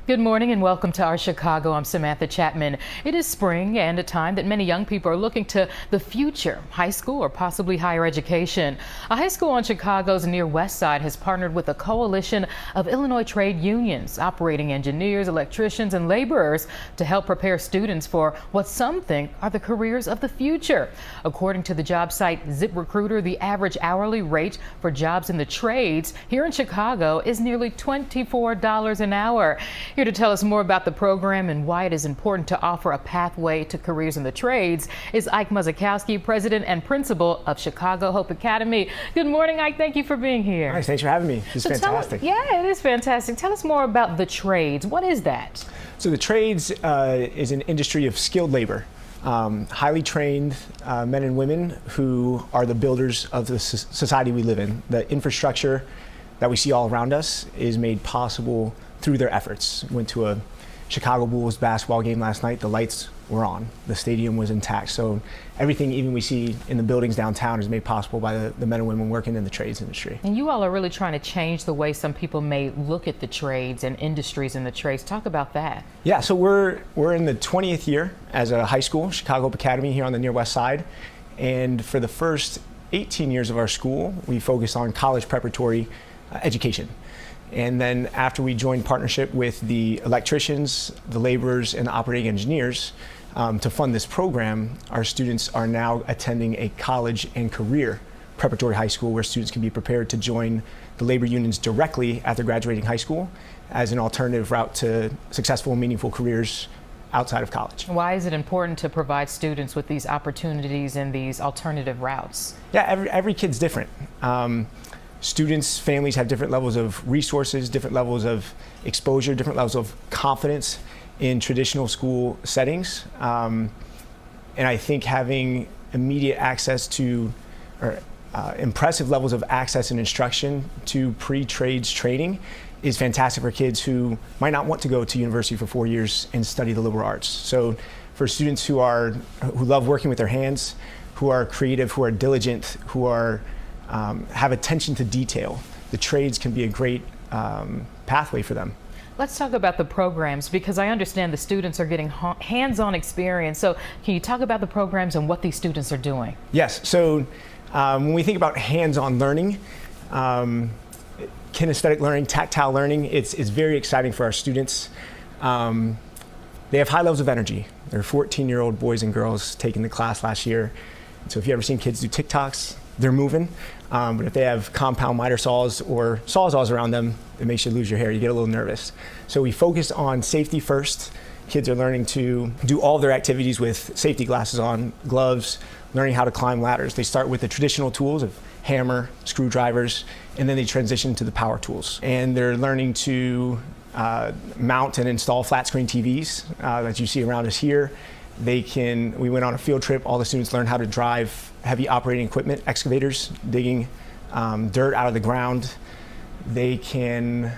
Good morning and welcome to our Chicago. I'm Samantha Chapman. It is spring and a time that many young people are looking to the future, high school or possibly higher education. A high school on Chicago's near west side has partnered with a coalition of Illinois trade unions, operating engineers, electricians, and laborers to help prepare students for what some think are the careers of the future. According to the job site ZipRecruiter, the average hourly rate for jobs in the trades here in Chicago is nearly $24 an hour. Here to tell us more about the program and why it is important to offer a pathway to careers in the trades is Ike Muzikowski, president and principal of Chicago Hope Academy. Good morning, Ike. Thank you for being here. Nice. Thanks for having me. This is fantastic. Yeah, it is fantastic. Tell us more about the trades. What is that? So the trades is an industry of skilled labor, highly trained men and women who are the builders of the society we live in. The infrastructure that we see all around us is made possible through their efforts. Went to a Chicago Bulls basketball game last night. The lights were on. The stadium was intact. So everything even we see in the buildings downtown is made possible by the men and women working in the trades industry. And you all are really trying to change the way some people may look at the trades and industries in the trades. Talk about that. Yeah, so we're in the 20th year as a high school, Chicago Hope Academy here on the near west side. And for the first 18 years of our school, we focused on college preparatory education. And then after we joined partnership with the electricians, the laborers, and the operating engineers to fund this program, our students are now attending a college and career preparatory high school where students can be prepared to join the labor unions directly after graduating high school as an alternative route to successful and meaningful careers outside of college. Why is it important to provide students with these opportunities and these alternative routes? Yeah, every kid's different. Students, families have different levels of resources, different levels of exposure, different levels of confidence in traditional school settings. And I think having immediate access to, or impressive levels of access and instruction to pre-trades training is fantastic for kids who might not want to go to university for 4 years and study the liberal arts. So for students who love working with their hands, who are creative, who are diligent, who are have attention to detail, the trades can be a great pathway for them. Let's talk about the programs, because I understand the students are getting hands-on experience. So can you talk about the programs and what these students are doing? Yes, so when we think about hands-on learning, kinesthetic learning, tactile learning, it's very exciting for our students. They have high levels of energy. They're 14-year-old boys and girls taking the class last year. So if you've ever seen kids do TikToks, they're moving. But if they have compound miter saws or sawzalls around them, it makes you lose your hair. You get a little nervous. So we focus on safety first. Kids are learning to do all their activities with safety glasses on, gloves, learning how to climb ladders. They start with the traditional tools of hammer, screwdrivers, and then they transition to the power tools. And they're learning to mount and install flat screen TVs that you see around us here. We went on a field trip. All the students learned how to drive heavy operating equipment, excavators, digging dirt out of the ground. They can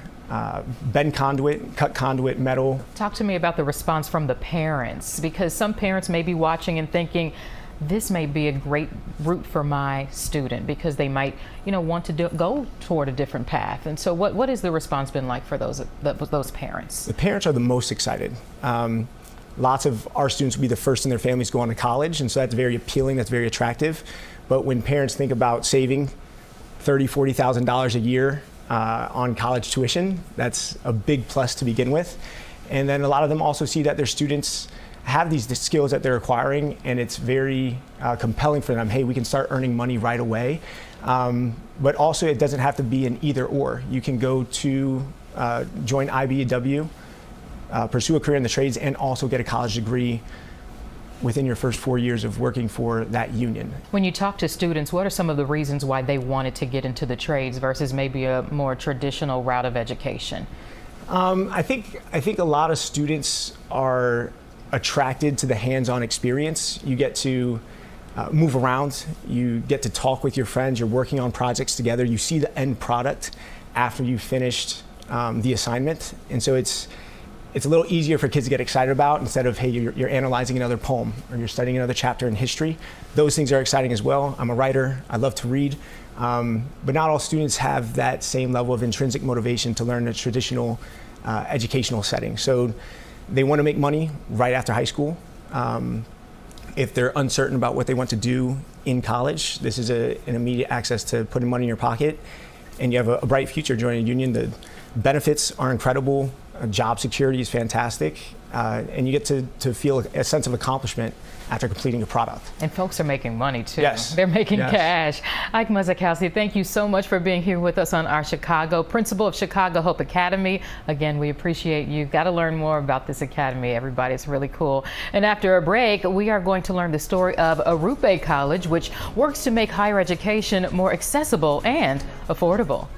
bend conduit, cut conduit, metal. Talk to me about the response from the parents, because some parents may be watching and thinking, this may be a great route for my student, because they might, want to go toward a different path. And so what has the response been like for those parents? The parents are the most excited. Lots of our students will be the first in their families to go on to college, and so that's very appealing, that's very attractive. But when parents think about saving $30,000, $40,000 a year on college tuition, that's a big plus to begin with. And then a lot of them also see that their students have these skills that they're acquiring, and it's very compelling for them. Hey, we can start earning money right away. But also it doesn't have to be an either or. You can go to join IBEW, pursue a career in the trades, and also get a college degree within your first 4 years of working for that union. When you talk to students, what are some of the reasons why they wanted to get into the trades versus maybe a more traditional route of education? I think a lot of students are attracted to the hands-on experience. You get to move around, you get to talk with your friends, you're working on projects together, you see the end product after you've finished the assignment, and so it's a little easier for kids to get excited about instead of, hey, you're analyzing another poem or you're studying another chapter in history. Those things are exciting as well. I'm a writer, I love to read, but not all students have that same level of intrinsic motivation to learn a traditional educational setting. So they want to make money right after high school. If they're uncertain about what they want to do in college, this is an immediate access to putting money in your pocket, and you have a bright future joining a union. The benefits are incredible, job security is fantastic, and you get to feel a sense of accomplishment after completing a product. And folks are making money too. Yes. They're making Yes. cash. Ike Muzikowski, thank you so much for being here with us on Our Chicago, principal of Chicago Hope Academy. Again, we appreciate you. Got to learn more about this academy, everybody. It's really cool. And after a break, we are going to learn the story of Arupe College, which works to make higher education more accessible and affordable.